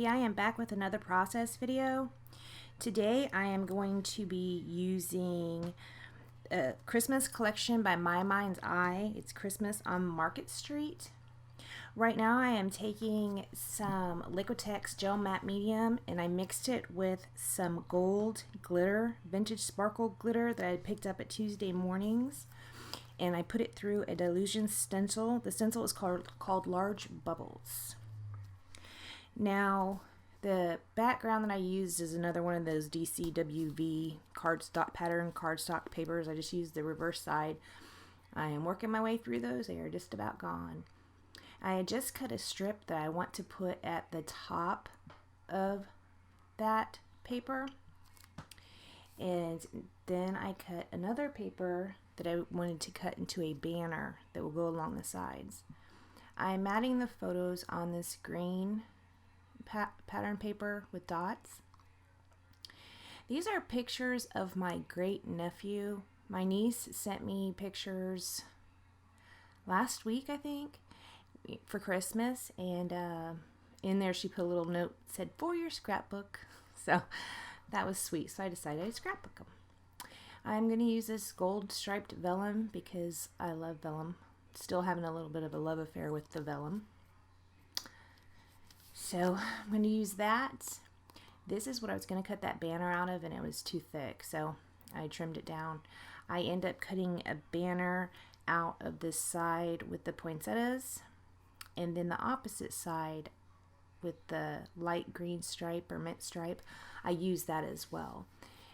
I am back with another process video. Today I am going to be using a Christmas collection by My Mind's Eye. It's Christmas on Market Street. Right now I am taking some Liquitex Gel Matte Medium and I mixed it with some gold glitter, vintage sparkle glitter that I picked up at Tuesday mornings. And I put it through a dilution stencil. The stencil is called Large Bubbles. Now, the background that I used is another one of those DCWV pattern cardstock papers. I just used the reverse side. I am working my way through those. They are just about gone. I had just cut a strip that I want to put at the top of that paper. And then I cut another paper that I wanted to cut into a banner that will go along the sides. I'm matting the photos on this green pattern paper with dots. These are pictures of my great nephew. My niece sent me pictures last week, I think, for Christmas, and in there she put a little note that said, "For your scrapbook." So that was sweet, so I decided I'd scrapbook them. I'm going to use this gold striped vellum because I love vellum. Still having a little bit of a love affair with the vellum. So I'm going to use that. This is what I was going to cut that banner out of, and it was too thick, so I trimmed it down. I end up cutting a banner out of this side with the poinsettias, and then the opposite side with the light green stripe or mint stripe, I use that as well.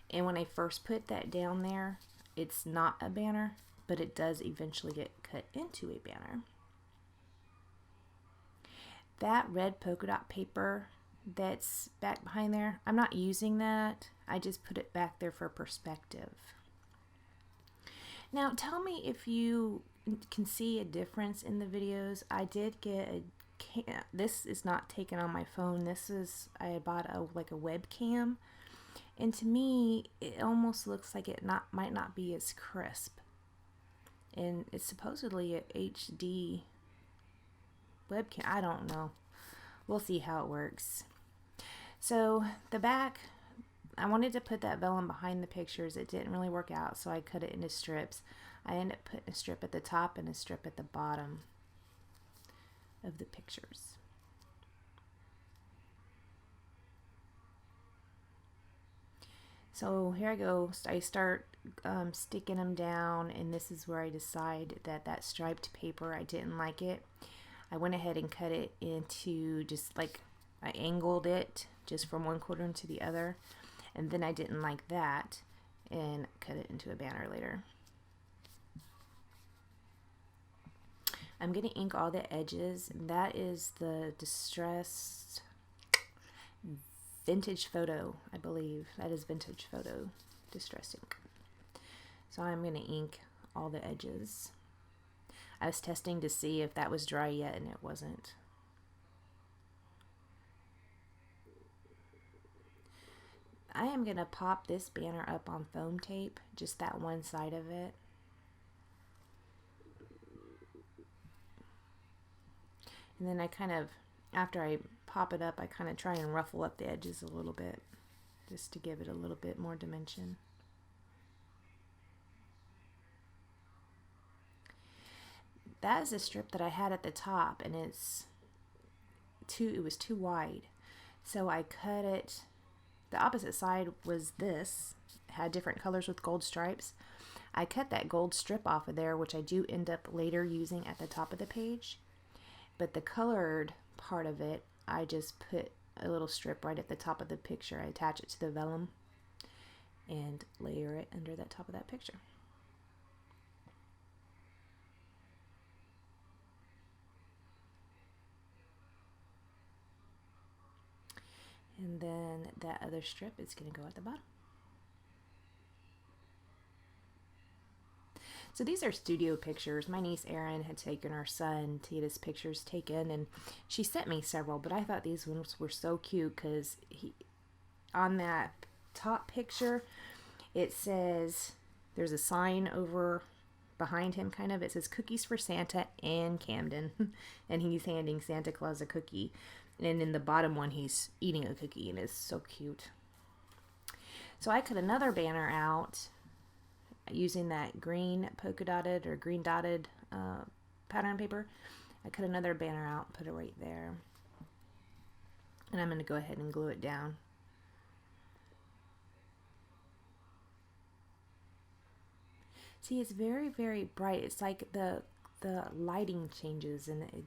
And when I first put that down there, it's not a banner, but it does eventually get cut into a banner. That red polka dot paper that's back behind there, I'm not using that. I just put it back there for perspective. Now tell me if you can see a difference in the videos. I did get this is not taken on my phone. I bought a webcam. And to me, it almost looks like it might not be as crisp. And it's supposedly a HD webcam. I don't know. We'll see how it works. So the back, I wanted to put that vellum behind the pictures. It didn't really work out, so I cut it into strips. I ended up putting a strip at the top and a strip at the bottom of the pictures. So here I go. I start sticking them down, and this is where I decide that striped paper, I didn't like it. I went ahead and cut it into I angled it just from one corner to the other, and then I didn't like that and cut it into a banner later. I'm going to ink all the edges. That is the Distressed Vintage Photo, I believe. That is Vintage Photo Distress ink. So I'm going to ink all the edges. I was testing to see if that was dry yet, and it wasn't. I am going to pop this banner up on foam tape, just that one side of it. And then after I pop it up, I kind of try and ruffle up the edges a little bit, just to give it a little bit more dimension. That is a strip that I had at the top, and it was too wide. So I cut it. The opposite side was this. It had different colors with gold stripes. I cut that gold strip off of there, which I do end up later using at the top of the page. But the colored part of it, I just put a little strip right at the top of the picture. I attach it to the vellum and layer it under that top of that picture. And then that other strip is going to go at the bottom. So these are studio pictures. My niece Erin had taken her son to get his pictures taken, and she sent me several, but I thought these ones were so cute because on that top picture, it says, there's a sign over behind him it says "Cookies for Santa and Camden," and he's handing Santa Claus a cookie. And in the bottom one, he's eating a cookie, and it's so cute. So I cut another banner out using that green polka dotted or green dotted pattern paper. I cut another banner out, put it right there. And I'm going to go ahead and glue it down. See, it's very, very bright. It's like the lighting changes, and it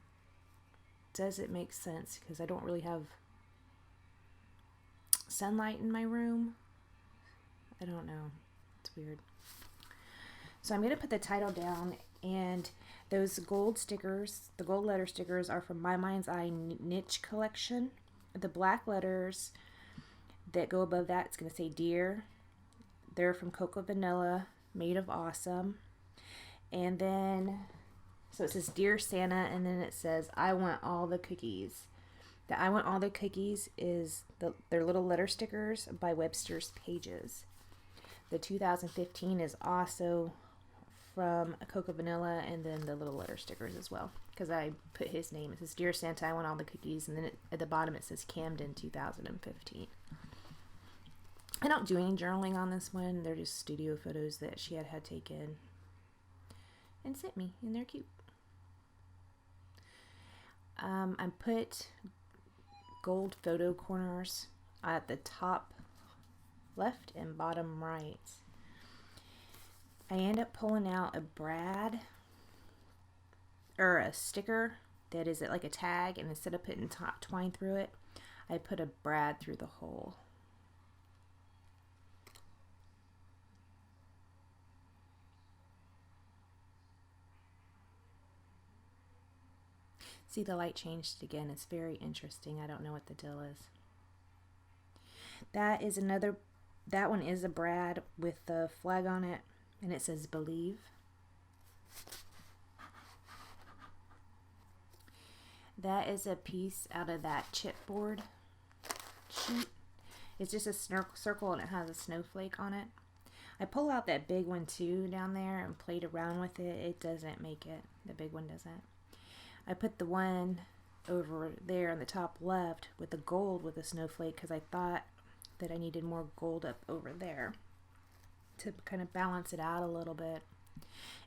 doesn't make sense because I don't really have sunlight in my room. I don't know. It's weird. So I'm going to put the title down, and those gold stickers, the gold letter stickers, are from My Mind's Eye Niche Collection. The black letters that go above that, it's going to say Dear. They're from Cocoa Vanilla, made of awesome. And then, so it says Dear Santa, and then it says I want all the cookies. The I want all the cookies is their little letter stickers by Webster's Pages. The 2015 is also from Cocoa Vanilla, and then the little letter stickers as well, because I put his name. It says Dear Santa, I want all the cookies, and then at the bottom it says Camden 2015. I don't do any journaling on this one. They're just studio photos that she had taken and sent me, and they're cute. I put gold photo corners at the top left and bottom right. I end up pulling out a brad or a sticker that is like a tag, and instead of putting twine through it, I put a brad through the hole. See, the light changed again. It's very interesting. I don't know what the deal is. That one is a brad with the flag on it, and it says Believe. That is a piece out of that chipboard sheet. It's just a circle, and it has a snowflake on it. I pull out that big one too down there and played around with it. It doesn't make it. The big one doesn't. I put the one over there on the top left with the gold with a snowflake because I thought that I needed more gold up over there to kind of balance it out a little bit.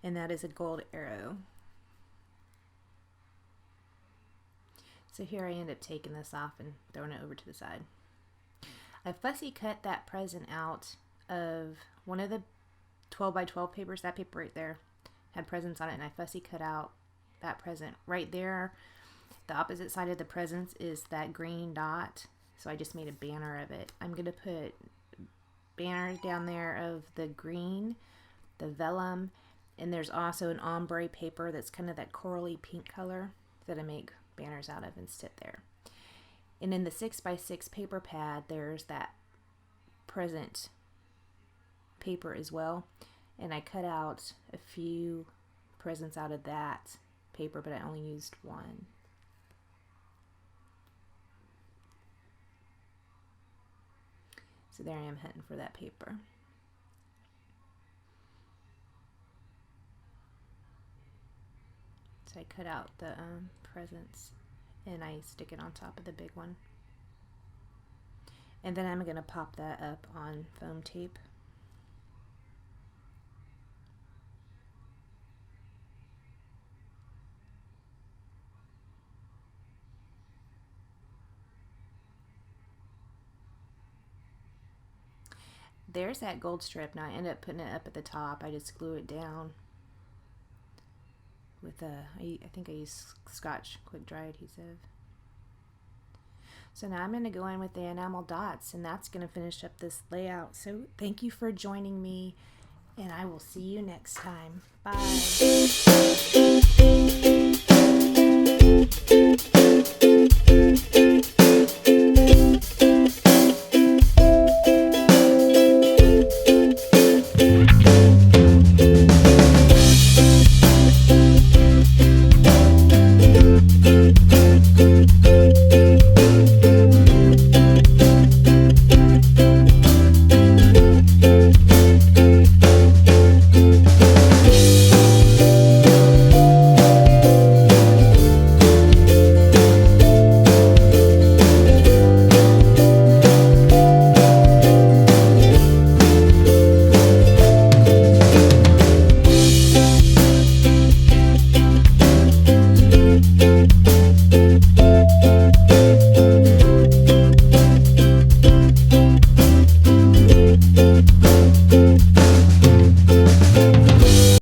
And that is a gold arrow. So here I end up taking this off and throwing it over to the side. I fussy cut that present out of one of the 12 by 12 papers. That paper right there had presents on it, and I fussy cut out that present. Right there, the opposite side of the presents is that green dot, so I just made a banner of it. I'm going to put banners down there of the green, the vellum, and there's also an ombre paper that's kind of that corally pink color that I make banners out of and sit there. And in the 6x6 paper pad, there's that present paper as well, and I cut out a few presents out of that paper, but I only used one. So there I am hunting for that paper. So I cut out the presents and I stick it on top of the big one. And then I'm going to pop that up on foam tape. There's that gold strip. Now I end up putting it up at the top. I just glue it down with I think I use Scotch quick dry adhesive. So now I'm going to go in with the enamel dots, and that's going to finish up this layout. So thank you for joining me, and I will see you next time. Bye.